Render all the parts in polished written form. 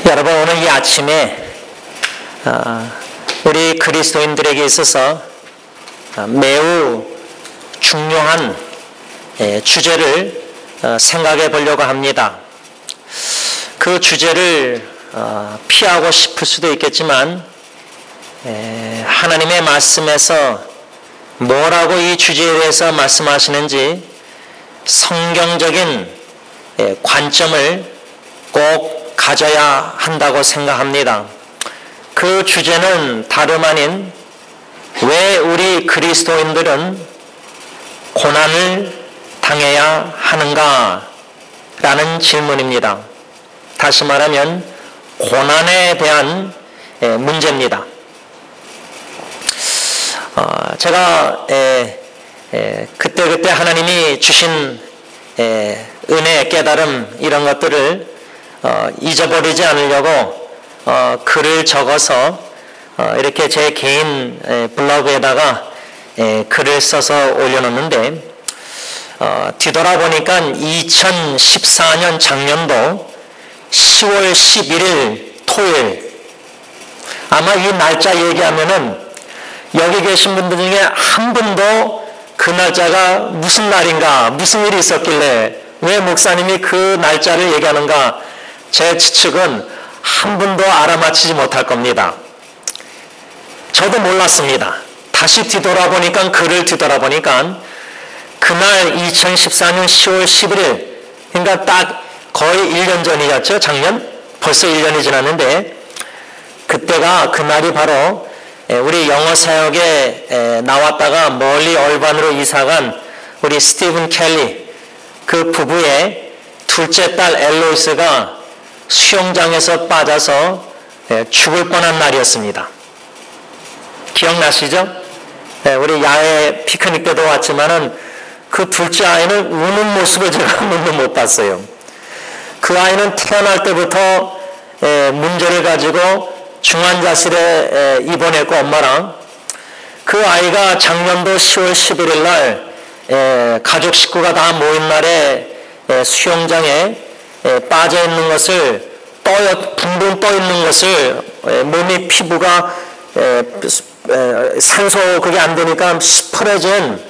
여러분, 오늘 이 아침에 우리 그리스도인들에게 있어서 매우 중요한 주제를 생각해 보려고 합니다. 그 주제를 피하고 싶을 수도 있겠지만 하나님의 말씀에서 뭐라고 이 주제에 대해서 말씀하시는지 성경적인 관점을 꼭 가져야 한다고 생각합니다. 그 주제는 다름 아닌 왜 우리 그리스도인들은 고난을 당해야 하는가 라는 질문입니다. 다시 말하면 고난에 대한 문제입니다. 제가 그때그때 하나님이 주신 은혜, 깨달음 이런 것들을 잊어버리지 않으려고 글을 적어서 이렇게 제 개인 블로그에다가 글을 써서 올려놓는데 뒤돌아보니까 2014년 작년도 10월 11일 토요일, 아마 이 날짜 얘기하면은 여기 계신 분들 중에 한 분도 그 날짜가 무슨 날인가, 무슨 일이 있었길래 왜 목사님이 그 날짜를 얘기하는가, 제 추측은 한 분도 알아맞히지 못할 겁니다. 저도 몰랐습니다. 다시 뒤돌아보니까, 글을 뒤돌아보니까 그날 2014년 10월 11일, 그러니까 딱 거의 1년 전이었죠. 작년? 벌써 1년이 지났는데 그때가, 그날이 바로 우리 영어 사역에 나왔다가 멀리 얼반으로 이사간 우리 스티븐 켈리 그 부부의 둘째 딸 엘로이스가 수영장에서 빠져서 죽을 뻔한 날이었습니다. 기억나시죠? 우리 야외 피크닉 때도 왔지만은 그 둘째 아이는 우는 모습을 제가 한 번도 못 봤어요. 그 아이는 태어날 때부터 문제를 가지고 중환자실에 입원했고, 엄마랑 그 아이가 작년도 10월 11일 날 가족 식구가 다 모인 날에 수영장에 빠져 있는 것을, 붕붕 떠 있는 것을, 몸이 피부가 산소 그게 안 되니까 시퍼래진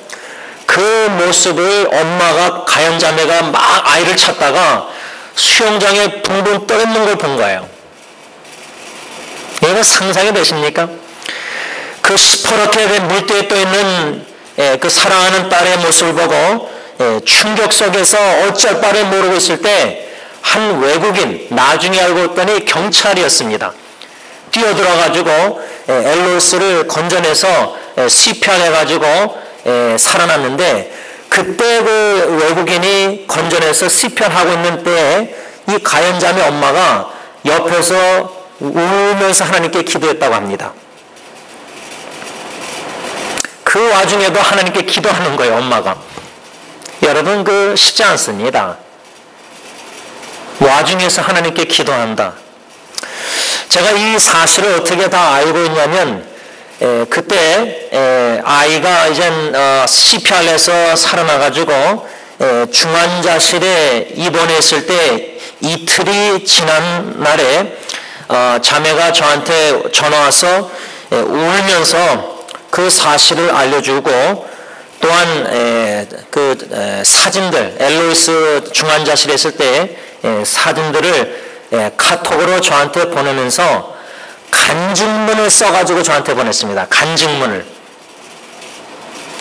그 모습을 엄마가, 가연자매가 막 아이를 찾다가 수영장에 붕붕 떠 있는 걸 본 거예요. 이거 상상이 되십니까? 그 시퍼렇게 물때에 떠 있는 그 사랑하는 딸의 모습을 보고 충격 속에서 어쩔 바를 모르고 있을 때 한 외국인, 나중에 알고 봤더니 경찰이었습니다. 뛰어들어가지고 엘로이스를 건져내서 CPR해가지고 살아났는데, 그때 그 외국인이 건져내서 CPR하고 있는 때에 이 가연자매 엄마가 옆에서 울면서 하나님께 기도했다고 합니다. 그 와중에도 하나님께 기도하는 거예요, 엄마가. 여러분, 그 쉽지 않습니다. 와중에서 하나님께 기도한다. 제가 이 사실을 어떻게 다 알고 있냐면, 그때 아이가 이제 CPR에서 살아나가지고 중환자실에 입원했을 때 이틀이 지난 날에 자매가 저한테 전화 와서 울면서 그 사실을 알려주고, 또한 그 사진들, 엘로이스 중환자실에 있을 때 사진들을 카톡으로 저한테 보내면서 간증문을 써가지고 저한테 보냈습니다. 간증문을.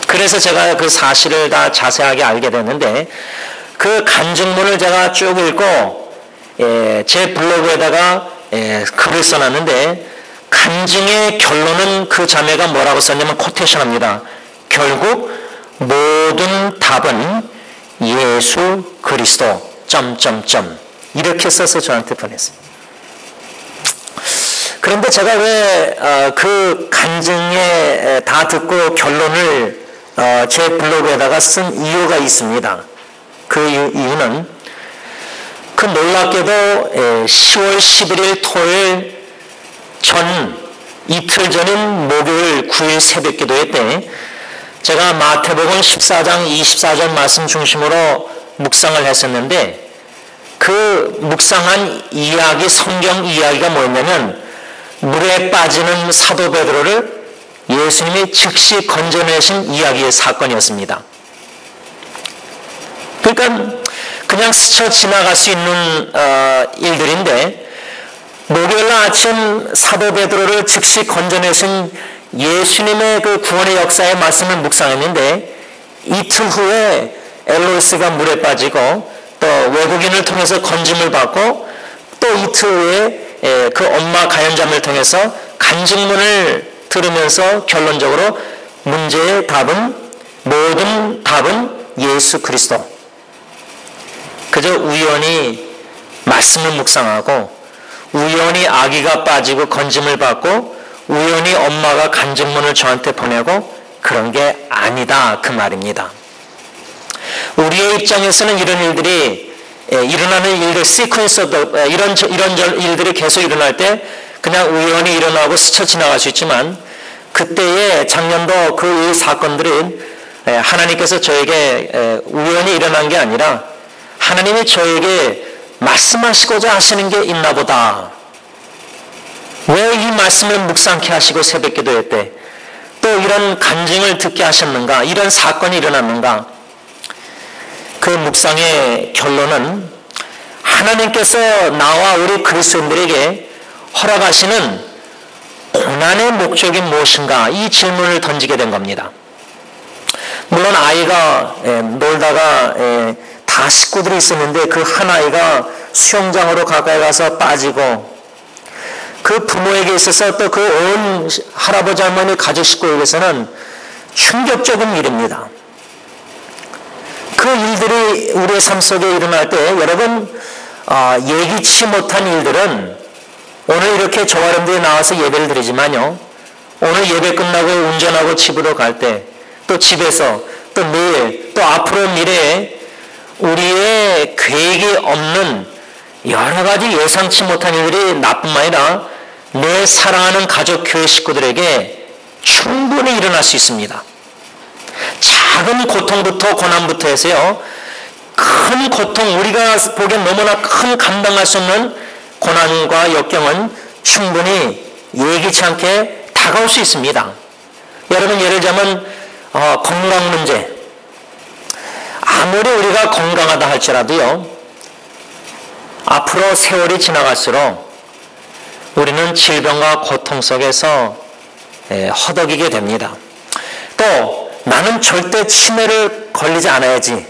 그래서 제가 그 사실을 다 자세하게 알게 됐는데, 그 간증문을 제가 쭉 읽고 제 블로그에다가 글을 써놨는데, 간증의 결론은 그 자매가 뭐라고 썼냐면 코테이션합니다. 결국 모든 답은 예수 그리스도 ... 이렇게 써서 저한테 보냈습니다. 그런데 제가 왜 그 간증에 다 듣고 결론을 제 블로그에다가 쓴 이유가 있습니다. 그 이유는, 그 놀랍게도 10월 11일 토요일 이틀 전인 목요일 9일 새벽 기도회 때 제가 마태복음 14장 24절 말씀 중심으로 묵상을 했었는데, 그 그 묵상한 이야기, 성경 이야기가 뭐였냐면 물에 빠지는 사도 베드로를 예수님이 즉시 건져내신 이야기의 사건이었습니다. 그러니까 그냥 스쳐 지나갈 수 있는 일들인데 목요일날 아침 사도 베드로를 즉시 건져내신 예수님의 그 구원의 역사의 말씀을 묵상했는데 이틀 후에 엘로이스가 물에 빠지고 또 외국인을 통해서 건짐을 받고 또 이틀 후에 그 엄마 가연자매를 통해서 간증문을 들으면서 결론적으로 문제의 답은 모든 답은 예수 그리스도. 그저 우연히 말씀을 묵상하고 우연히 아기가 빠지고 건짐을 받고 우연히 엄마가 간증문을 저한테 보내고 그런 게 아니다 그 말입니다. 우리의 입장에서는 이런 일들이 일어나는 일들 시퀀스 이런 일들이 계속 일어날 때 그냥 우연히 일어나고 스쳐 지나갈 수 있지만 그때의 작년도 그 사건들은 하나님께서 저에게 우연히 일어난 게 아니라 하나님이 저에게 말씀하시고자 하시는 게 있나 보다. 왜 이 말씀을 묵상케 하시고 새벽 기도회 때 또 이런 간증을 듣게 하셨는가? 이런 사건이 일어났는가? 그 묵상의 결론은 하나님께서 나와 우리 그리스도인들에게 허락하시는 고난의 목적이 무엇인가? 이 질문을 던지게 된 겁니다. 물론 아이가 놀다가 다 식구들이 있었는데 그 한 아이가 수영장으로 가까이 가서 빠지고 그 부모에게 있어서 또 그 온 할아버지 할머니 가족 식구에게서는 충격적인 일입니다. 그 일들이 우리의 삶 속에 일어날 때 여러분 예기치 못한 일들은 오늘 이렇게 저와 여러분들이 나와서 예배를 드리지만요. 오늘 예배 끝나고 운전하고 집으로 갈 때 또 집에서 또 내일 또 앞으로 미래에 우리의 계획이 없는 여러 가지 예상치 못한 일들이 나뿐만 아니라 내 사랑하는 가족 교회 식구들에게 충분히 일어날 수 있습니다. 작은 고통부터 고난부터 해서요. 큰 고통, 우리가 보기엔 너무나 큰 감당할 수 없는 고난과 역경은 충분히 예기치 않게 다가올 수 있습니다. 여러분 예를 들자면 건강 문제. 아무리 우리가 건강하다 할지라도요. 앞으로 세월이 지나갈수록 우리는 질병과 고통 속에서 허덕이게 됩니다. 또 나는 절대 치매를 걸리지 않아야지.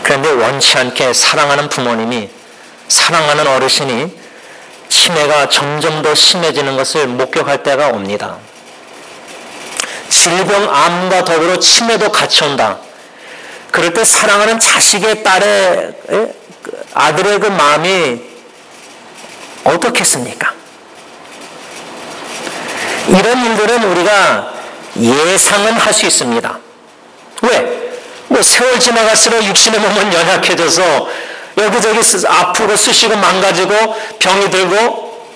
그런데 원치 않게 사랑하는 부모님이 사랑하는 어르신이 치매가 점점 더 심해지는 것을 목격할 때가 옵니다. 질병, 암과 더불어 치매도 같이 온다. 그럴 때 사랑하는 자식의 딸의 아들의 그 마음이 어떻겠습니까? 이런 일들은 우리가 예상은 할 수 있습니다. 왜? 뭐 세월 지나갈수록 육신의 몸은 연약해져서 여기저기 아프고 쑤시고 망가지고 병이 들고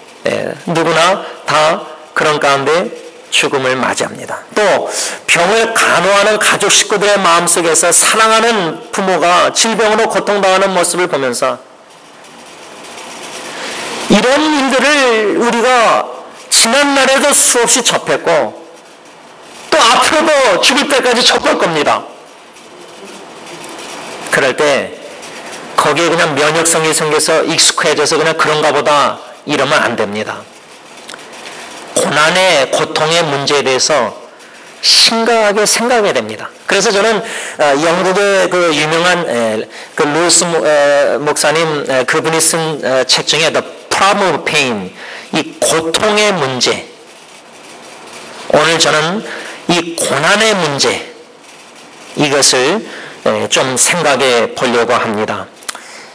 누구나 다 그런 가운데 죽음을 맞이합니다. 또 병을 간호하는 가족 식구들의 마음속에서 사랑하는 부모가 질병으로 고통당하는 모습을 보면서 이런 일들을 우리가 지난날에도 수없이 접했고 또 앞으로도 죽을 때까지 접할 겁니다. 그럴 때 거기에 그냥 면역성이 생겨서 익숙해져서 그냥 그런가 보다 이러면 안 됩니다. 고난의 고통의 문제에 대해서 심각하게 생각해야 됩니다. 그래서 저는 영국의 그 유명한 그 루이스 목사님 그분이 쓴 책 중에 The Problem of Pain, 이 고통의 문제. 오늘 저는 이 고난의 문제 이것을 좀 생각해 보려고 합니다.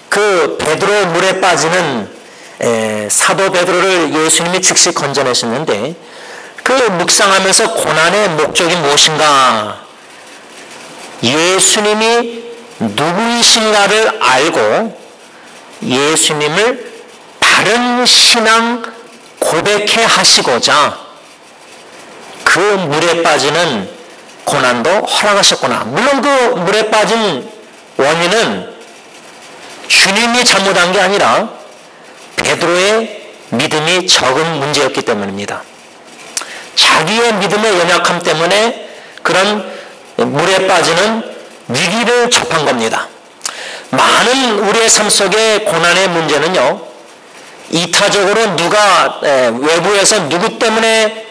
그 베드로 물에 빠지는 사도 베드로를 예수님이 즉시 건져내셨는데 그 묵상하면서 고난의 목적이 무엇인가? 예수님이 누구이신가를 알고 예수님을 바른 신앙 고백해 하시고자 그 물에 빠지는 고난도 허락하셨구나. 물론 그 물에 빠진 원인은 주님이 잘못한 게 아니라 베드로의 믿음이 적은 문제였기 때문입니다. 자기의 믿음의 연약함 때문에 그런 물에 빠지는 위기를 접한 겁니다. 많은 우리의 삶 속의 고난의 문제는요, 이타적으로 누가 외부에서 누구 때문에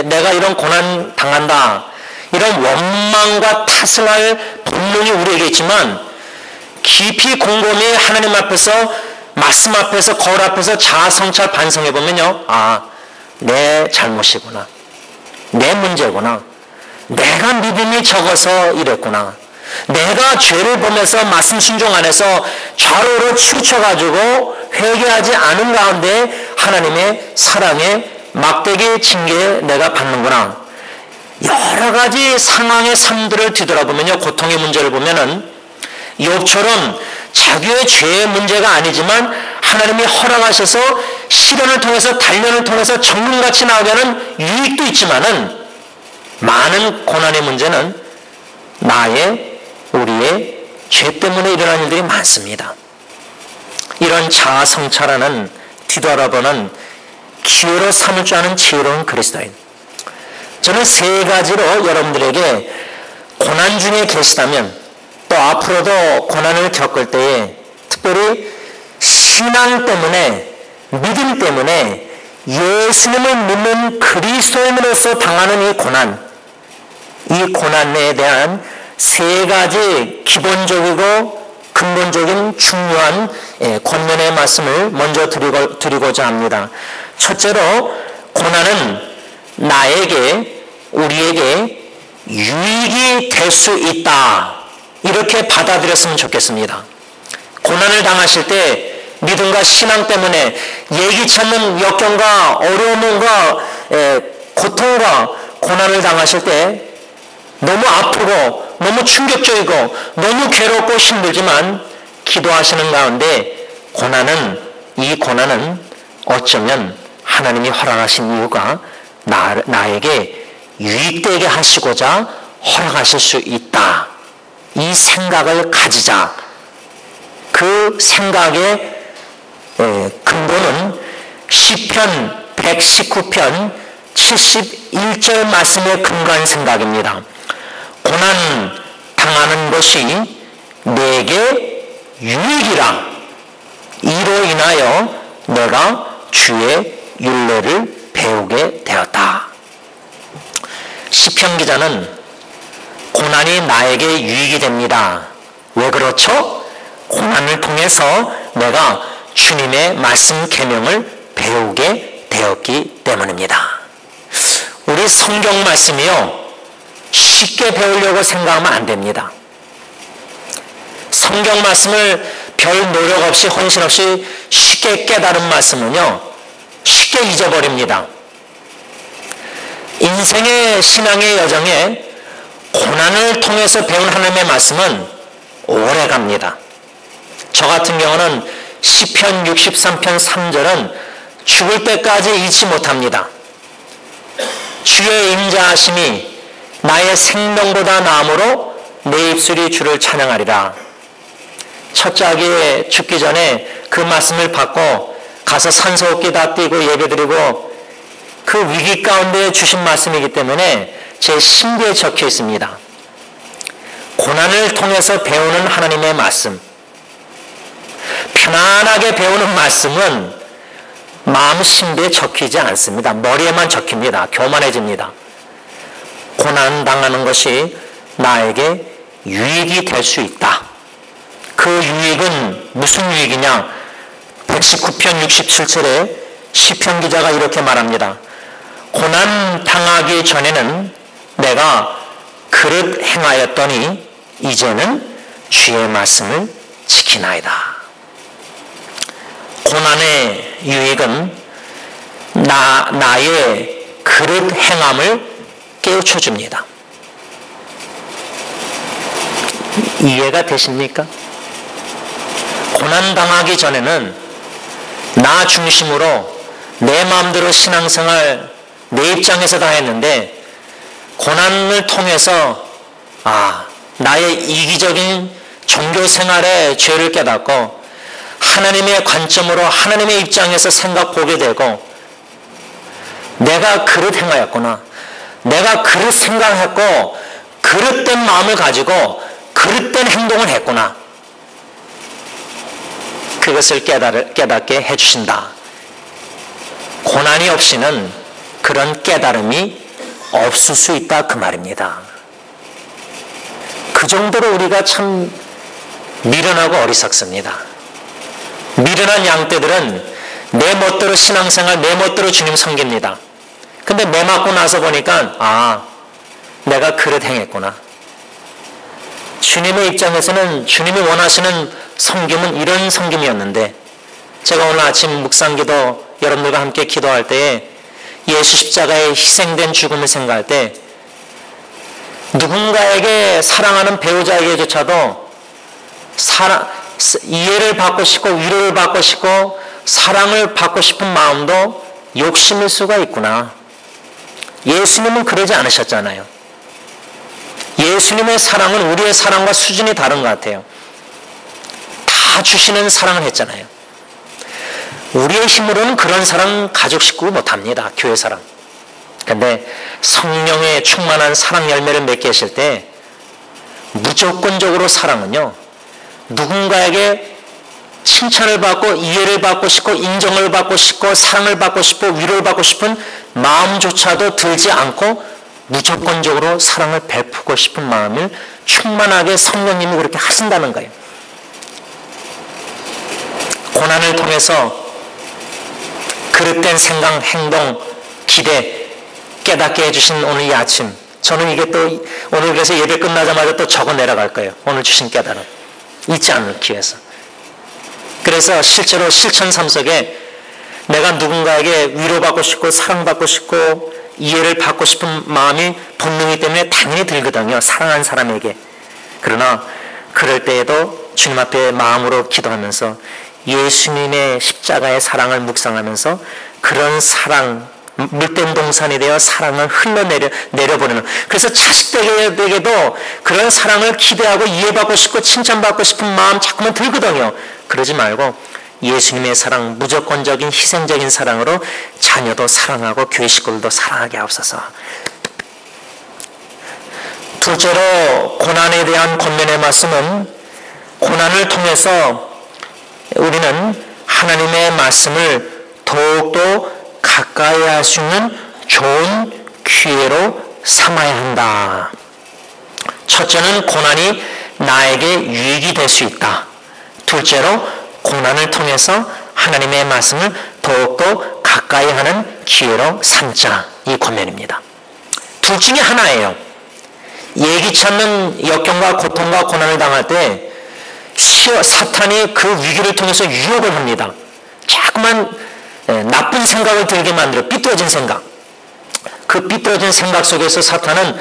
내가 이런 고난 당한다, 이런 원망과 탓을 할 본능이 우리에게 있지만, 깊이 곰곰이 하나님 앞에서, 말씀 앞에서, 거울 앞에서 자아성찰 반성해 보면요, 아, 내 잘못이구나, 내 문제구나, 내가 믿음이 적어서 이랬구나, 내가 죄를 보면서 말씀 순종 안에서 좌로로 치우쳐가지고 회개하지 않은 가운데 하나님의 사랑의 막대기 징계 내가 받는구나. 여러 가지 상황의 삶들을 뒤돌아보면요, 고통의 문제를 보면은 욥처럼 자기의 죄의 문제가 아니지만 하나님이 허락하셔서 시련을 통해서, 단련을 통해서 정금같이 나오게 하는 유익도 있지만은, 많은 고난의 문제는 우리의 죄 때문에 일어난 일들이 많습니다. 이런 자아 성찰하는, 뒤돌아보는 기회로 삼을 줄 아는 지혜로운 그리스도인. 저는 세 가지로 여러분들에게 고난 중에 계시다면, 또 앞으로도 고난을 겪을 때에 특별히 신앙 때문에, 믿음 때문에 예수님을 믿는 그리스도인으로서 당하는 이 고난에 대한 세 가지 기본적이고 근본적인 중요한 권면의 말씀을 먼저 드리고자 합니다. 첫째로, 고난은 우리에게 유익이 될 수 있다, 이렇게 받아들였으면 좋겠습니다. 고난을 당하실 때 믿음과 신앙 때문에 예기치 않는 역경과 어려움과 고통과 고난을 당하실 때 너무 아프고 너무 충격적이고 너무 괴롭고 힘들지만 기도하시는 가운데 이 고난은 어쩌면 하나님이 허락하신 이유가 나에게 유익되게 하시고자 허락하실 수 있다, 이 생각을 가지자. 그 생각의 근본은 시편 119편 71절 말씀에 근거한 생각입니다. 고난 당하는 것이 내게 유익이라, 이로 인하여 내가 주의 율례를 배우게 되었다. 시편 기자는 고난이 나에게 유익이 됩니다. 왜 그렇죠? 고난을 통해서 내가 주님의 말씀 계명을 배우게 되었기 때문입니다. 우리 성경 말씀이요, 쉽게 배우려고 생각하면 안 됩니다. 성경 말씀을 별 노력 없이, 헌신 없이 쉽게 깨달은 말씀은요, 쉽게 잊어버립니다. 인생의 신앙의 여정에 고난을 통해서 배운 하나님의 말씀은 오래 갑니다. 저 같은 경우는 시편 63편 3절은 죽을 때까지 잊지 못합니다. 주의 인자하심이 나의 생명보다 나음으로 내 입술이 주를 찬양하리라. 첫째 아기 죽기 전에 그 말씀을 받고 가서 산소호흡기 다 띄고 예배드리고, 그 위기 가운데 주신 말씀이기 때문에 제 심기에 적혀 있습니다. 고난을 통해서 배우는 하나님의 말씀, 편안하게 배우는 말씀은 마음 심비에 적히지 않습니다. 머리에만 적힙니다. 교만해집니다. 고난 당하는 것이 나에게 유익이 될 수 있다. 그 유익은 무슨 유익이냐? 119편 67절에 시편 기자가 이렇게 말합니다. 고난 당하기 전에는 내가 그릇 행하였더니 이제는 주의 말씀을 지키나이다. 고난의 유익은 나의 그릇 행함을 깨우쳐 줍니다. 이해가 되십니까? 고난 당하기 전에는 나 중심으로 내 마음대로 신앙생활 내 입장에서 다 했는데, 고난을 통해서 나의 이기적인 종교생활의 죄를 깨닫고 하나님의 관점으로 하나님의 입장에서 생각 보게 되고 내가 그릇 행하였구나. 내가 그릇 생각했고 그릇된 마음을 가지고 그릇된 행동을 했구나. 그것을 깨닫게 해주신다. 고난이 없이는 그런 깨달음이 없을 수 있다 그 말입니다. 그 정도로 우리가 참 미련하고 어리석습니다. 미련한 양떼들은 내 멋대로 신앙생활, 내 멋대로 주님 섬깁니다. 근데 매 맞고 나서 보니까 내가 그릇 행했구나. 주님의 입장에서는 주님이 원하시는 섬김은 이런 섬김이었는데, 제가 오늘 아침 묵상기도 여러분들과 함께 기도할 때에 예수 십자가의 희생된 죽음을 생각할 때 누군가에게 사랑하는 배우자에게조차도 이해를 받고 싶고 위로를 받고 싶고 사랑을 받고 싶은 마음도 욕심일 수가 있구나. 예수님은 그러지 않으셨잖아요. 예수님의 사랑은 우리의 사랑과 수준이 다른 것 같아요. 다 주시는 사랑을 했잖아요. 우리의 힘으로는 그런 사랑 가족 식구 못합니다. 교회 사랑. 근데 성령의 충만한 사랑 열매를 맺게 하실 때 무조건적으로 사랑은요, 누군가에게 칭찬을 받고 이해를 받고 싶고 인정을 받고 싶고 사랑을 받고 싶고 위로를 받고 싶은 마음조차도 들지 않고 무조건적으로 사랑을 베푸고 싶은 마음을 충만하게 성령님이 그렇게 하신다는 거예요. 고난을 통해서 그릇된 생각, 행동, 기대 깨닫게 해주신 오늘 이 아침, 저는 이게 또 오늘 그래서 예배 끝나자마자 또 적어 내려갈 거예요. 오늘 주신 깨달음 잊지 않기 위해서. 그래서 실제로 실천 삶 속에 내가 누군가에게 위로받고 싶고 사랑받고 싶고 이해를 받고 싶은 마음이 본능이기 때문에 당연히 들거든요. 사랑한 사람에게. 그러나 그럴 때에도 주님 앞에 마음으로 기도하면서 예수님의 십자가의 사랑을 묵상하면서 그런 사랑, 물된 동산이 되어 사랑을 흘러내려보내는, 그래서 자식들에게도 그런 사랑을 기대하고 이해받고 싶고 칭찬받고 싶은 마음 자꾸만 들거든요. 그러지 말고 예수님의 사랑, 무조건적인 희생적인 사랑으로 자녀도 사랑하고 교회 식구들도 사랑하게 하옵소서. 둘째로 고난에 대한 권면의 말씀은 고난을 통해서 우리는 하나님의 말씀을 더욱더 가까이 할 수 있는 좋은 기회로 삼아야 한다. 첫째는 고난이 나에게 유익이 될 수 있다. 둘째로 고난을 통해서 하나님의 말씀을 더욱더 가까이 하는 기회로 삼자. 이 권면입니다. 둘 중에 하나예요. 예기치 않는 역경과 고통과 고난을 당할 때 사탄이 그 위기를 통해서 유혹을 합니다. 자꾸만 나쁜 생각을 들게 만들어. 삐뚤어진 생각. 그 삐뚤어진 생각 속에서 사탄은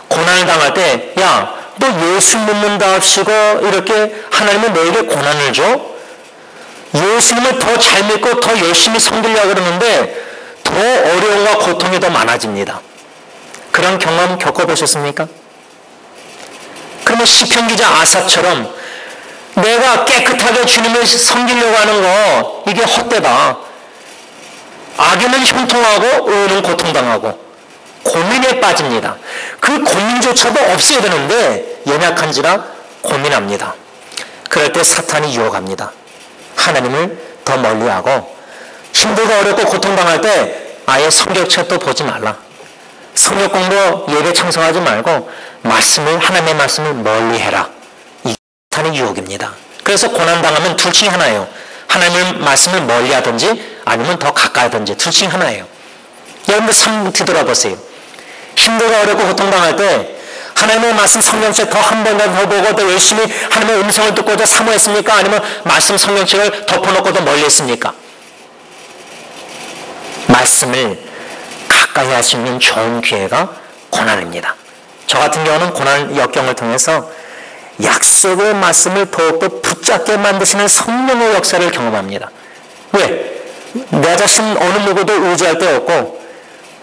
고난을 당할 때, 야, 너 예수 믿는다 합시고 이렇게 하나님은 너에게 고난을 줘? 예수님을 더 잘 믿고 더 열심히 섬기려고 그러는데 더 어려움과 고통이 더 많아집니다. 그런 경험 겪어보셨습니까? 그러면 시편 기자 아삽처럼 내가 깨끗하게 주님을 섬기려고 하는 거 이게 헛되다. 악인은 형통하고 의인은 고통당하고 고민에 빠집니다. 그 고민조차도 없어야 되는데 연약한지라 고민합니다. 그럴 때 사탄이 유혹합니다. 하나님을 더 멀리하고 힘들고 어렵고 고통당할 때 아예 성경책도 보지 말라. 성경 공부 예배 참석하지 말고 하나님의 말씀을 멀리해라. 이 사탄의 유혹입니다. 그래서 고난당하면 둘 중에 하나예요. 하나님의 말씀을 멀리하든지 아니면 더 가까이 하든지 둘 중에 하나예요. 여러분들 삶 뒤돌아보세요. 힘들고 어렵고 고통당할 때 하나님의 말씀 성경책 더 한 번 더 보고 더 열심히 하나님의 음성을 듣고 더 사모했습니까? 아니면 말씀 성경책을 덮어놓고 더 멀리 했습니까? 말씀을 가까이 할 수 있는 좋은 기회가 고난입니다. 저 같은 경우는 고난 역경을 통해서 약속의 말씀을 더욱더 붙잡게 만드시는 성령의 역사를 경험합니다. 왜? 내 자신 어느 누구도 의지할 데 없고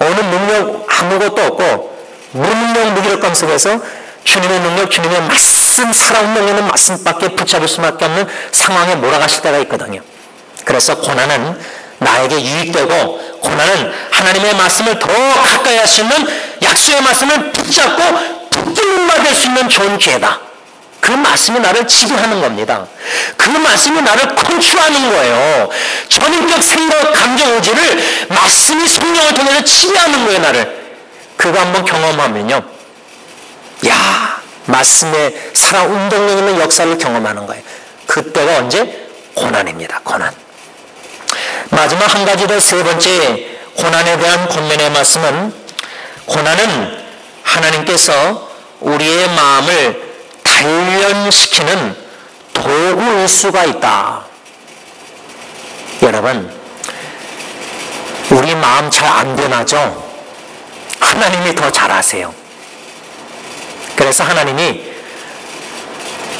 어느 능력 아무것도 없고 무능력 무기력감 속에서 주님의 능력, 주님의 말씀 말씀, 살아운동에는 말씀밖에 붙잡을 수밖에 없는 상황에 몰아가실 때가 있거든요. 그래서 고난은 나에게 유익되고, 고난은 하나님의 말씀을 더 가까이 할 수 있는, 약속의 말씀을 붙잡고 붙들림 받을 수 있는 좋은 기회다. 그 말씀이 나를 지배하는 겁니다. 그 말씀이 나를 컨트롤하는 거예요. 전인격 생각, 감정, 의지를 말씀이 성령을 통해서 지배하는 거예요, 나를. 그거 한번 경험하면요, 야, 말씀의 살아운동력 있는 역사를 경험하는 거예요. 그때가 언제? 고난입니다. 고난. 마지막 한 가지 더, 세 번째 고난에 대한 권면의 말씀은, 고난은 하나님께서 우리의 마음을 단련시키는 도구일 수가 있다. 여러분, 우리 마음 잘 안 변하죠? 하나님이 더 잘 아세요. 그래서 하나님이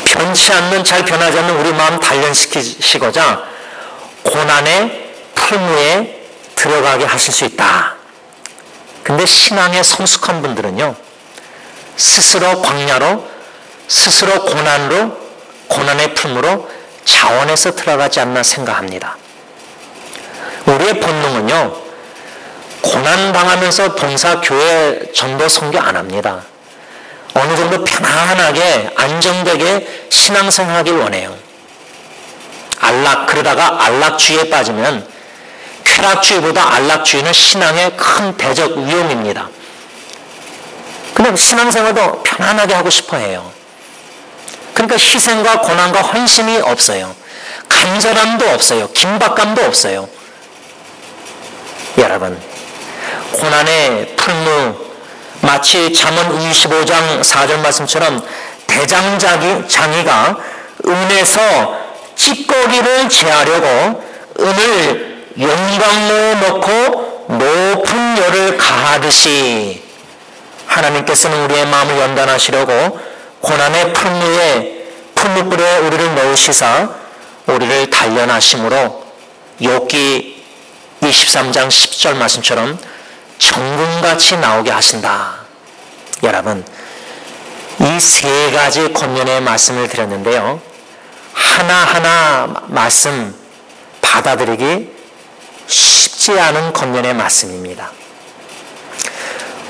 변치 않는, 잘 변하지 않는 우리 마음 단련시키시고자 고난의 풀무에 들어가게 하실 수 있다. 근데 신앙에 성숙한 분들은요, 스스로 광야로, 스스로 고난으로, 고난의 품으로 자원해서 들어가지 않나 생각합니다. 우리의 본능은요, 고난당하면서 봉사, 교회, 전도, 선교 안 합니다. 어느 정도 편안하게, 안정되게 신앙생활하길 원해요. 그러다가 안락주의에 빠지면, 쾌락주의보다 안락주의는 신앙의 큰 대적 위험입니다. 근데 신앙생활도 편안하게 하고 싶어 해요. 그러니까 희생과 고난과 헌신이 없어요. 간절함도 없어요. 긴박감도 없어요. 여러분, 고난의 풀무, 마치 잠언 25장 4절 말씀처럼 대장장이가 은에서 찌꺼기를 제하려고 은을 용광로에 넣고 높은 열을 가하듯이, 하나님께서는 우리의 마음을 연단하시려고 고난의 풀무불에 우리를 넣으시사 우리를 단련하심으로 욥기 23장 10절 말씀처럼 정금같이 나오게 하신다. 여러분, 이 세 가지 권면의 말씀을 드렸는데요, 하나하나 말씀 받아들이기 쉽지 않은 권면의 말씀입니다.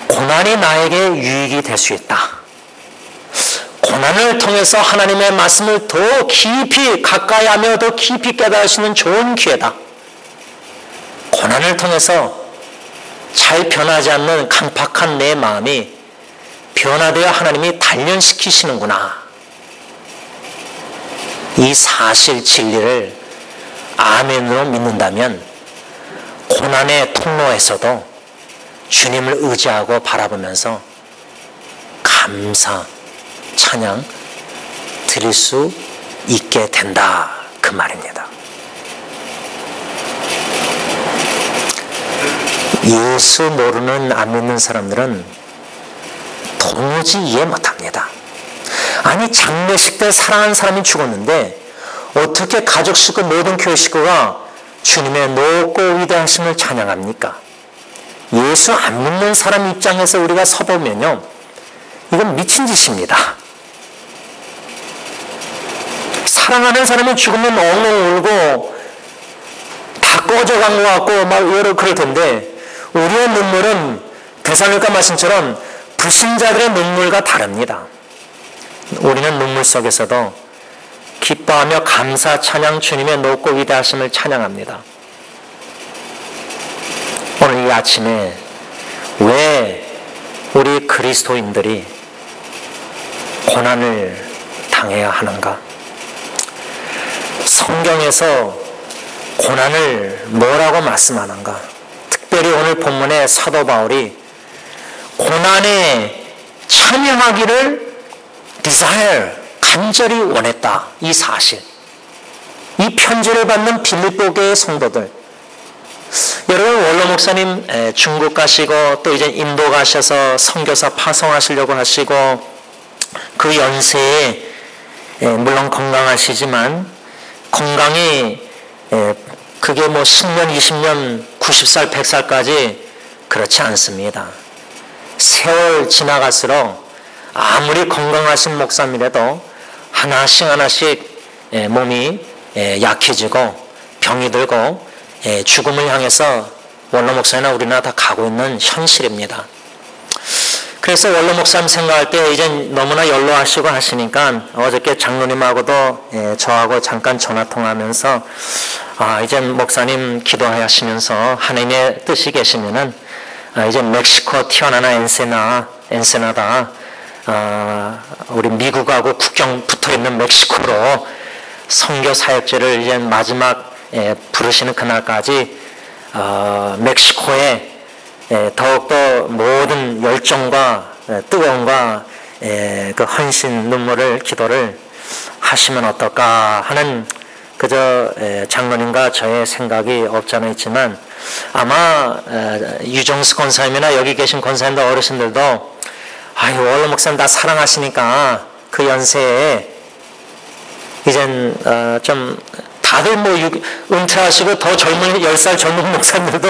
고난이 나에게 유익이 될 수 있다. 고난을 통해서 하나님의 말씀을 더 깊이 가까이 하며 더 깊이 깨달을 수 있는 좋은 기회다. 고난을 통해서 잘 변하지 않는 강팍한 내 마음이 변화되어 하나님이 단련시키시는구나. 이 사실 진리를 아멘으로 믿는다면 고난의 통로에서도 주님을 의지하고 바라보면서 감사, 찬양 드릴 수 있게 된다. 그 말입니다. 예수 모르는, 안 믿는 사람들은 도무지 이해 못합니다. 아니, 장례식 때 사랑하는 사람이 죽었는데 어떻게 가족 식구, 모든 교회 식구가 주님의 높고 위대하심을 찬양합니까? 예수 안 믿는 사람 입장에서 우리가 서보면요, 이건 미친 짓입니다. 사랑하는 사람이 죽으면 엉엉 울고 다 꺼져간 것 같고 막 여러 그럴 텐데, 우리의 눈물은 데살로니가 말씀처럼 불신자들의 눈물과 다릅니다. 우리는 눈물 속에서도 기뻐하며 감사, 찬양, 주님의 높고 위대하심을 찬양합니다. 오늘 이 아침에 왜 우리 그리스도인들이 고난을 당해야 하는가? 성경에서 고난을 뭐라고 말씀하는가? 특별히 오늘 본문의 사도 바울이 고난에 참여하기를 desire, 간절히 원했다. 이 사실. 이 편지를 받는 빌립보 교회 성도들. 여러분, 원로 목사님 중국 가시고 또 이제 인도 가셔서 선교사 파송하시려고 하시고, 그 연세에 물론 건강하시지만 건강이 그게 뭐 10년, 20년, 90살, 100살까지 그렇지 않습니다. 세월 지나갈수록 아무리 건강하신 목사님이라도 하나씩 몸이 약해지고 병이 들고 죽음을 향해서 원로 목사나 우리나 다 가고 있는 현실입니다. 그래서 원로 목사님 생각할 때 이제 너무나 연로하시고 하시니까 어저께 장로님하고도 저하고 잠깐 전화통화하면서 이제 목사님 기도하시면서 하나님의 뜻이 계시면은 이제 멕시코 티juana 엔세나다 우리 미국하고 국경 붙어있는 멕시코로 선교 사역제를 이제 마지막 부르시는 그날까지 멕시코에 더욱더 모든 열정과 뜨거움과 그 헌신 눈물을 기도를 하시면 어떨까 하는 그저 장로님과 저의 생각이 없잖아 있지만 아마 유정수 권사님이나 여기 계신 권사님들 어르신들도 원로 목사님 다 사랑하시니까 그 연세에 이젠 좀 다들 은퇴하시고 더 젊은 10살 젊은 목사님들도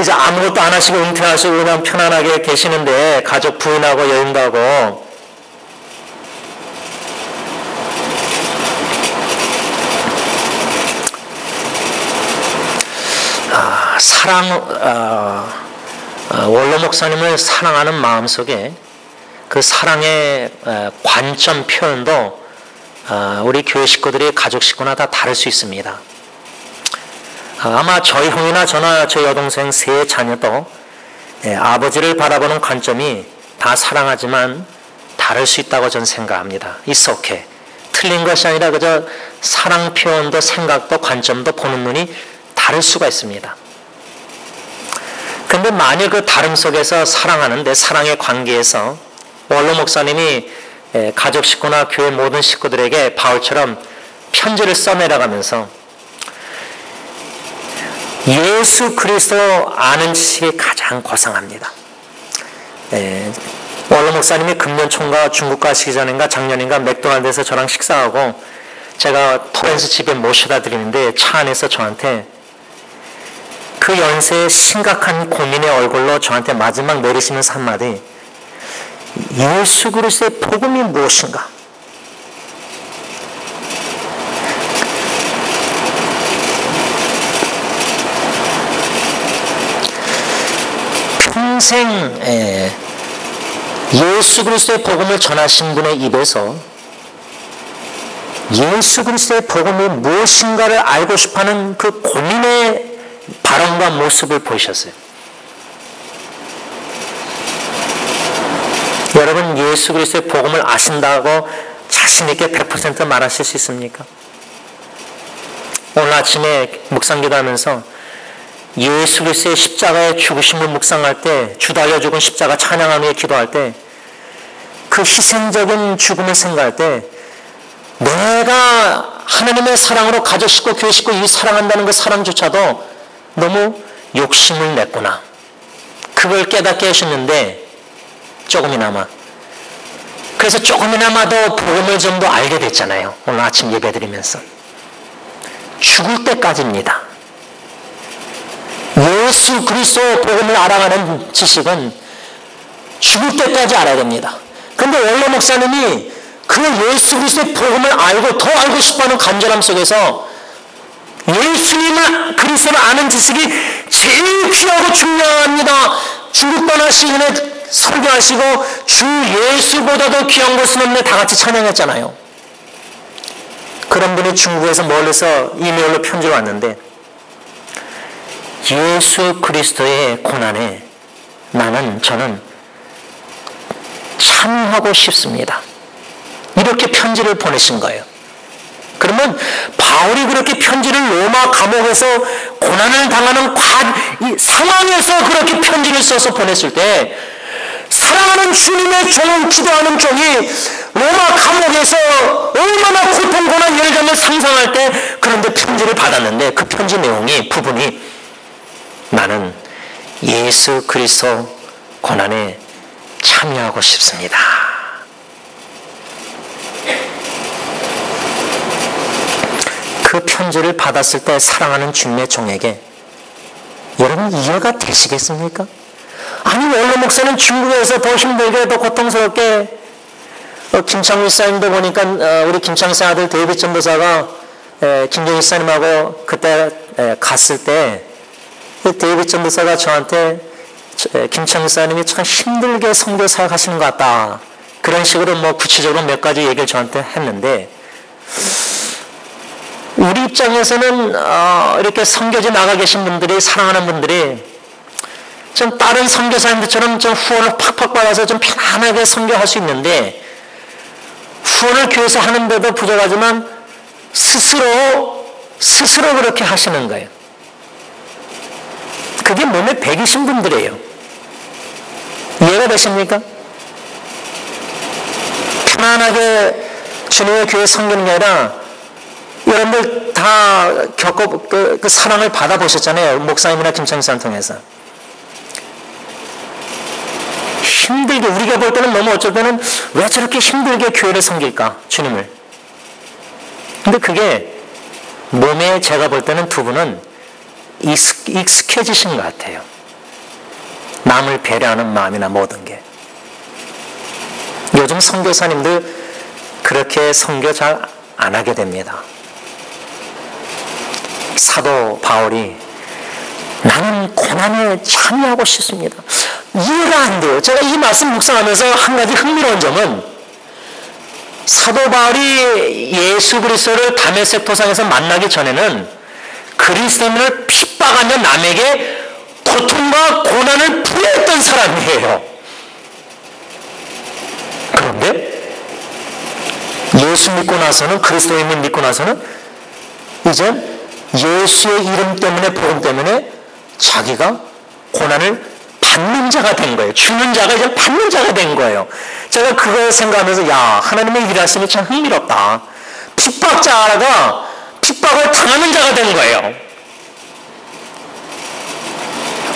이제 아무것도 안 하시고 은퇴하시고 그냥 편안하게 계시는데 가족 부인하고 여행 가고 원로 목사님을 사랑하는 마음속에 그 사랑의 관점 표현도 우리 교회 식구들이 가족 식구나 다 다를 수 있습니다. 아마 저희 형이나 저나 저희 여동생 세 자녀도 아버지를 바라보는 관점이 다 사랑하지만 다를 수 있다고 저는 생각합니다. It's okay. 틀린 것이 아니라 그저 사랑 표현도 생각도 관점도 보는 눈이 다를 수가 있습니다. 근데 만일 그 다름 속에서 사랑하는데 사랑의 관계에서 원로 목사님이 가족 식구나 교회 모든 식구들에게 바울처럼 편지를 써내려가면서 예수 그리스도 아는 지식이 가장 고상합니다. 원로 목사님이 금년 총과 중국 가시기 전인가 작년인가 맥도날드에서 저랑 식사하고 제가 토렌스 집에 모셔다 드리는데 차 안에서 저한테 그 연세의 심각한 고민의 얼굴로 저한테 마지막 내리시면서 한마디 예수 그리스도의 복음이 무엇인가? 평생 예수 그리스도의 복음을 전하신 분의 입에서 예수 그리스도의 복음이 무엇인가를 알고 싶어하는 그 고민의 발언과 모습을 보이셨어요. 여러분 예수 그리스도의 복음을 아신다고 자신 있게 100% 말하실 수 있습니까? 오늘 아침에 묵상기도하면서 예수 그리스도의 십자가의 죽으심을 묵상할 때 주달려 죽은 십자가 찬양하며 기도할 때 그 희생적인 죽음을 생각할 때 내가 하나님의 사랑으로 가족 식구 교회 식구 이 사랑한다는 그 사랑조차도 너무 욕심을 냈구나. 그걸 깨닫게 하셨는데 조금이나마 그래서 조금이나마도 복음을 좀 더 알게 됐잖아요. 오늘 아침 예배 드리면서 죽을 때까지입니다. 예수 그리스도 복음을 알아가는 지식은 죽을 때까지 알아야 됩니다. 근데 원로 목사님이 그 예수 그리스도의 복음을 알고 더 알고 싶어하는 간절함 속에서 예수님을 그리스도를 아는 지식이 제일 귀하고 중요합니다. 중국 떠나시기 전에 설교하시고 주 예수보다도 귀한 것은 없네 다 같이 찬양했잖아요. 그런 분이 중국에서 멀리서 이메일로 편지가 왔는데 예수 그리스도의 고난에 저는 참여하고 싶습니다. 이렇게 편지를 보내신 거예요. 그러면 바울이 그렇게 편지를 로마 감옥에서 고난을 당하는 이 상황에서 그렇게 편지를 써서 보냈을 때 사랑하는 주님의 종, 기도하는 종이 로마 감옥에서 얼마나 고통, 고난, 열감을 상상할 때 그런데 편지를 받았는데 그 편지 내용이 부분이 나는 예수 그리스도 고난에 참여하고 싶습니다. 그 편지를 받았을 때 사랑하는 주님의 종에게 여러분 이해가 되시겠습니까? 아니 원로 목사는 중국에서 더 힘들게 더 고통스럽게 김창우 사님도 보니까 우리 김창우 사 아들 데이빗 전도사가 김경희 사님하고 그때 갔을 때 데이빗 전도사가 저한테 김창우 사님이 참 힘들게 선교 사역하시는 것 같다. 그런 식으로 뭐 구체적으로 몇 가지 얘기를 저한테 했는데 우리 입장에서는 이렇게 선교지 나가 계신 분들이 사랑하는 분들이 좀 다른 선교사님들처럼 좀 후원을 팍팍 받아서 좀 편안하게 선교할 수 있는데 후원을 교회에서 하는데도 부족하지만 스스로 그렇게 하시는 거예요. 그게 몸에 배기신 분들이에요. 이해가 되십니까? 편안하게 주님의 교회 섬기는 게 아니라 여러분들 다 그 사랑을 받아보셨잖아요. 목사님이나 김창수를 통해서. 힘들게 우리가 볼 때는 너무 어쩔 때는 왜 저렇게 힘들게 교회를 섬길까? 주님을. 근데 그게 몸에 제가 볼 때는 두 분은 익숙해지신 것 같아요. 남을 배려하는 마음이나 모든 게. 요즘 선교사님들 그렇게 선교 잘 안 하게 됩니다. 사도 바울이 나는 고난에 참여하고 싶습니다. 이해가 안 돼요. 제가 이 말씀 묵상하면서 한 가지 흥미로운 점은 사도 바울이 예수 그리스도를 다메섹 도상에서 만나기 전에는 그리스도인을 핍박하며 남에게 고통과 고난을 부여했던 사람이에요. 그런데 예수 믿고 나서는 그리스도인을 믿고 나서는 이제 예수의 이름 때문에 복음 때문에 자기가 고난을 받는 자가 된 거예요. 주는 자가 이제 받는 자가 된 거예요. 제가 그걸 생각하면서 야 하나님의 일하심이 참 흥미롭다. 핍박자가 핍박을 당하는 자가 된 거예요.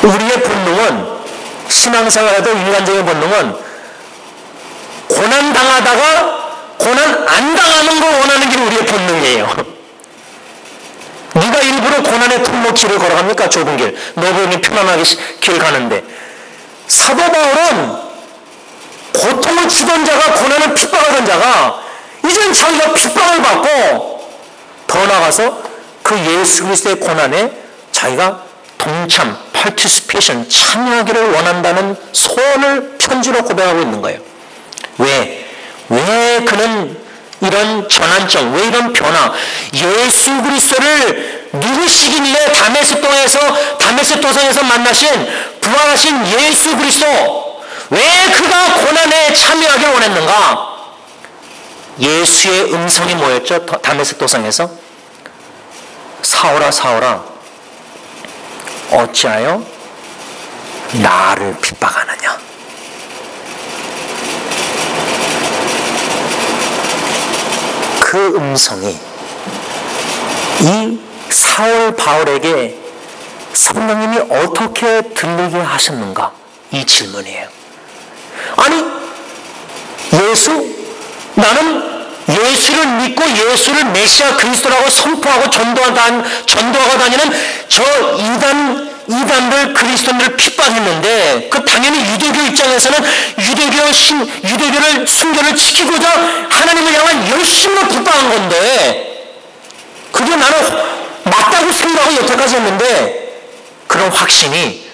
우리의 본능은 신앙생활에도 인간적인 본능은 고난 당하다가 고난 안 당하는 걸 원하는 게 우리의 본능이에요. 네가 일부러 고난의 통로 길을 걸어갑니까? 좁은 길. 너보니 편안하게 길 가는데. 사도 바울은 고통을 주던 자가 고난을 핍박하던 자가 이젠 자기가 핍박을 받고 더 나아가서 그 예수 그리스도의 고난에 자기가 동참, participation, 참여하기를 원한다는 소원을 편지로 고백하고 있는 거예요. 왜 그는 이런 전환점, 왜 이런 변화, 예수 그리스도를 누구시길래 다메섹 도상에서 만나신 부활하신 예수 그리스도, 왜 그가 고난에 참여하길 원했는가? 예수의 음성이 뭐였죠? 다메섹 도상에서 사울아 사울아 어찌하여 나를 핍박하느냐? 그 음성이 이 사울 바울에게 성령님이 어떻게 들리게 하셨는가? 이 질문이에요. 아니 나는 예수를 믿고 예수를 메시아 그리스도라고 선포하고 전도하고 다니는 저 이단들 그리스도인들을 핍박했는데 그 당연히 유대교 입장에서는 유대교를 순교를 지키고자 하나님을 향한 열심으로 핍박한 건데 그게 나는 맞다고 생각하고 여태까지 했는데 그런 확신이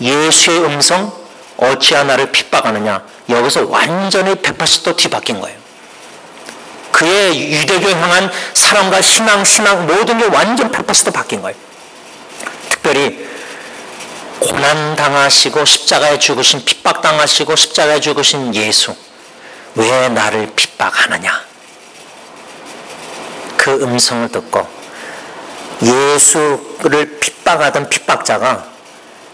예수의 음성 어찌하 나를 핍박하느냐 여기서 완전히 180도 뒤바뀐 거예요. 그의 유대교 향한 사랑과 신앙 모든 게 완전 180도 바뀐 거예요. 특별히 고난당하시고 십자가에 죽으신 핍박당하시고 십자가에 죽으신 예수 왜 나를 핍박하느냐 그 음성을 듣고 예수를 핍박하던 핍박자가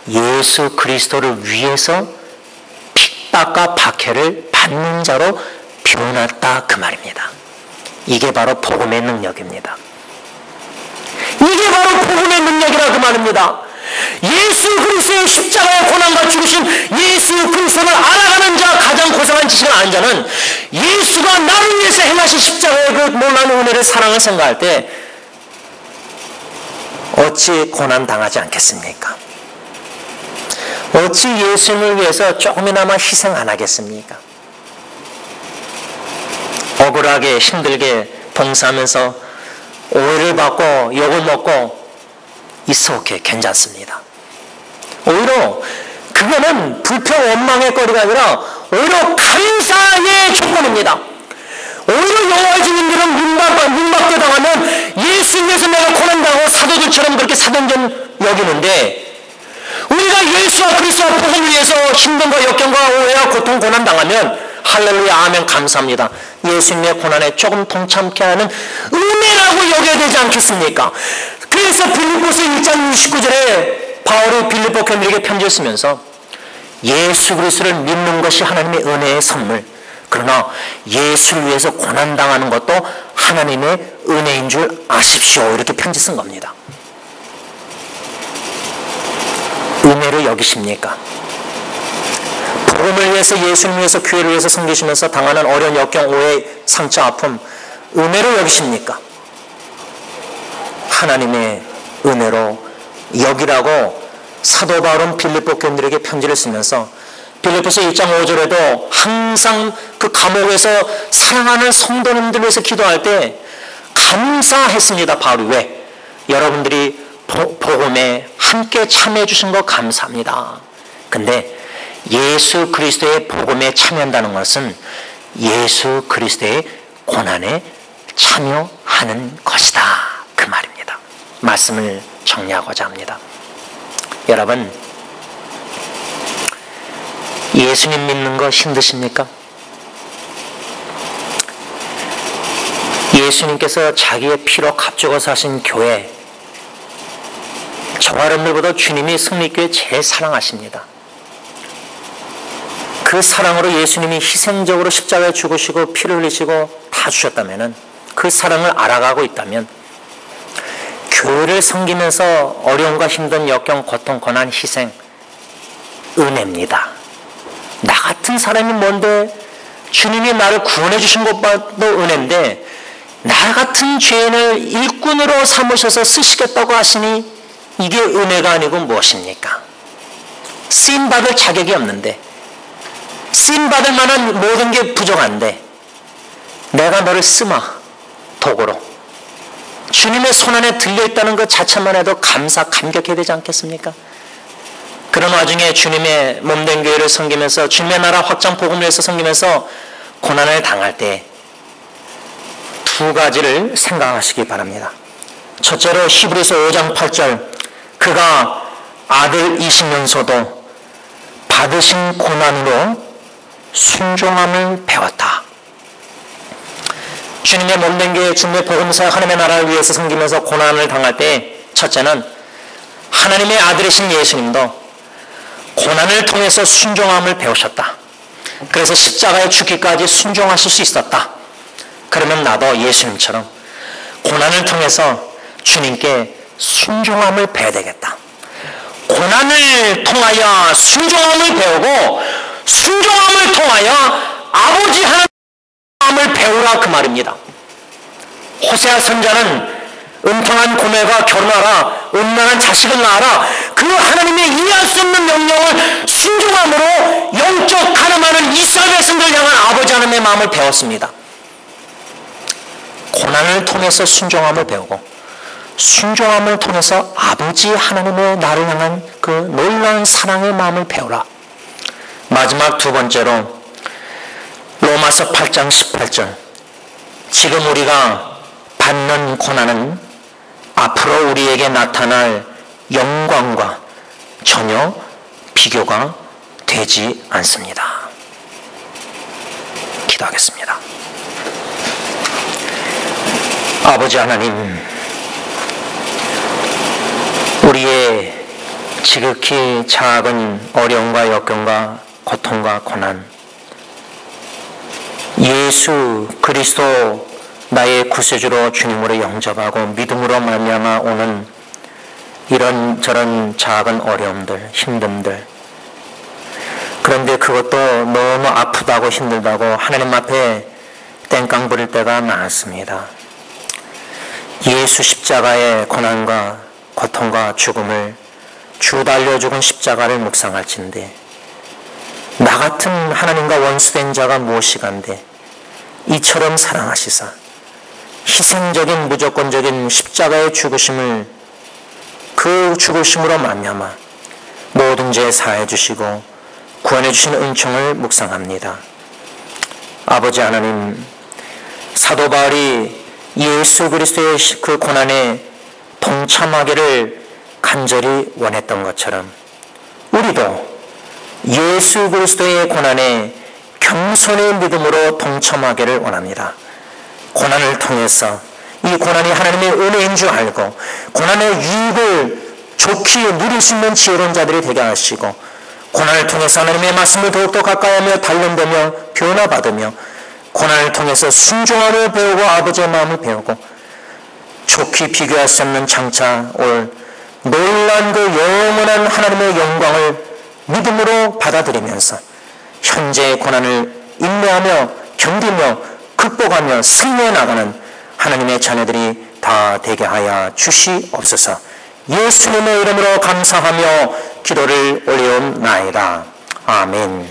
예수 그리스도를 위해서 핍박과 박해를 받는 자로 변했다 그 말입니다. 이게 바로 복음의 능력입니다. 이게 바로 복음의 능력이라 그 말입니다. 예수 그리스도의 십자가의 고난과 죽으신 예수 그리스도를 알아가는 자 가장 고상한 지식을 아는 자는 예수가 나를 위해서 행하신 십자가의 그 놀라운 은혜를 사랑을 생각할 때 어찌 고난 당하지 않겠습니까? 어찌 예수님을 위해서 조금이나마 희생 안 하겠습니까? 억울하게 힘들게 봉사하면서 오해를 받고 욕을 먹고 있어 오케이 괜찮습니다. 오히려 그거는 불평 원망의 거리가 아니라 오히려 감사의 조건입니다. 오히려 여호와의 증인들은 문밖에 당하면 예수 위해서 내가 고난당하고 사도들처럼 그렇게 사도전 여기는데, 우리가 예수와 그리스도와 복음을 위해서 힘든과 역경과 오해와 고통 고난당하면 할렐루야 아멘 감사합니다. 예수님의 고난에 조금 동참케 하는 은혜라고 여겨야 되지 않겠습니까? 그래서 빌립보서 1장 29절에 바울이 빌립보 교인들에게 편지를 쓰면서 예수 그리스도를 믿는 것이 하나님의 은혜의 선물, 그러나 예수를 위해서 고난당하는 것도 하나님의 은혜인 줄 아십시오, 이렇게 편지 쓴 겁니다. 은혜를 여기십니까? 복음을 위해서, 예수를 위해서, 교회를 위해서 섬기시면서 당하는 어려운 역경, 오해, 상처, 아픔, 은혜를 여기십니까? 하나님의 은혜로 여기라고 사도 바울은 빌립보 교인들에게 편지를 쓰면서 빌립보서 1장 5절에도 항상 그 감옥에서 사랑하는 성도님들 위해서 기도할 때 감사했습니다. 바울이 왜? 여러분들이 복음에 함께 참여해 주신 거 감사합니다. 근데 예수 그리스도의 복음에 참여한다는 것은 예수 그리스도의 고난에 참여하는 것이다, 그 말입니다. 말씀을 정리하고자 합니다. 여러분, 예수님 믿는 거 힘드십니까? 예수님께서 자기의 피로 값주어서 하신 교회, 저와 여러분들보다 주님이 승리교회 제일 사랑하십니다. 그 사랑으로 예수님이 희생적으로 십자가에 죽으시고 피를 흘리시고 다 주셨다면, 그 사랑을 알아가고 있다면 교회를 섬기면서 어려움과 힘든 역경, 고통, 고난, 희생, 은혜입니다. 나 같은 사람이 뭔데 주님이 나를 구원해 주신 것도 은혜인데 나 같은 죄인을 일꾼으로 삼으셔서 쓰시겠다고 하시니 이게 은혜가 아니고 무엇입니까? 쓰임받을 자격이 없는데, 쓰임받을 만한 모든 게 부족한데 내가 너를 쓰마 도구로 주님의 손안에 들려있다는 것 자체만 해도 감격해야 되지 않겠습니까? 그런 와중에 주님의 몸된 교회를 섬기면서 주님의 나라 확장 복음을 위해서 섬기면서 고난을 당할 때 두 가지를 생각하시기 바랍니다. 첫째로 히브리서 5장 8절, 그가 아들이시면서도 받으신 고난으로 순종함을 배웠다. 주님의 몸된 교회, 주님의 복음사, 하나님의 나라를 위해서 섬기면서 고난을 당할 때 첫째는 하나님의 아들이신 예수님도 고난을 통해서 순종함을 배우셨다. 그래서 십자가에 죽기까지 순종하실 수 있었다. 그러면 나도 예수님처럼 고난을 통해서 주님께 순종함을 배워야 되겠다. 고난을 통하여 순종함을 배우고 순종함을 통하여 아버지 하나님을 배우라, 그 말입니다. 호세아 선자는 은통한 고멜과 결혼하라, 음란한 자식을 낳아라, 그 하나님의 이해할 수 없는 명령을 순종함으로 영적 가늠하는 이스라엘 백성들을 향한 아버지 하나님의 마음을 배웠습니다. 고난을 통해서 순종함을 배우고 순종함을 통해서 아버지 하나님의 나를 향한 그 놀라운 사랑의 마음을 배우라. 마지막 두 번째로 로마서 8장 18절, 지금 우리가 받는 고난은 앞으로 우리에게 나타날 영광과 전혀 비교가 되지 않습니다. 기도하겠습니다. 아버지 하나님, 우리의 지극히 작은 어려움과 역경과 고통과 고난, 예수 그리스도 나의 구세주로 주님으로 영접하고 믿음으로 말미암아 오는 이런저런 작은 어려움들, 힘듦들, 그런데 그것도 너무 아프다고 힘들다고 하나님 앞에 땡깡 부릴 때가 많습니다. 예수 십자가의 고난과 고통과 죽음을 주 달려 죽은 십자가를 묵상할진대 나 같은 하나님과 원수된 자가 무엇이간데 이처럼 사랑하시사 희생적인 무조건적인 십자가의 죽으심을 그 죽으심으로 말미암아 모든 죄 사해 주시고 구원해 주신 은총을 묵상합니다. 아버지 하나님, 사도 바울이 예수 그리스도의 그 고난에 동참하기를 간절히 원했던 것처럼 우리도 예수 그리스도의 고난에 겸손의 믿음으로 동참하기를 원합니다. 고난을 통해서 이 고난이 하나님의 은혜인 줄 알고 고난의 유익을 좋게 누릴 수 있는 지혜로운 자들이 되게 하시고 고난을 통해서 하나님의 말씀을 더욱더 가까이하며 단련되며 변화받으며 고난을 통해서 순종함을 배우고 아버지의 마음을 배우고 좋게 비교할 수 없는 장차 올 놀란 그 영원한 하나님의 영광을 믿음으로 받아들이면서 현재의 고난을 인내하며 견디며 극복하며 승리해 나가는 하나님의 자녀들이 다 되게 하여 주시옵소서. 예수님의 이름으로 감사하며 기도를 올려옵나이다. 아멘.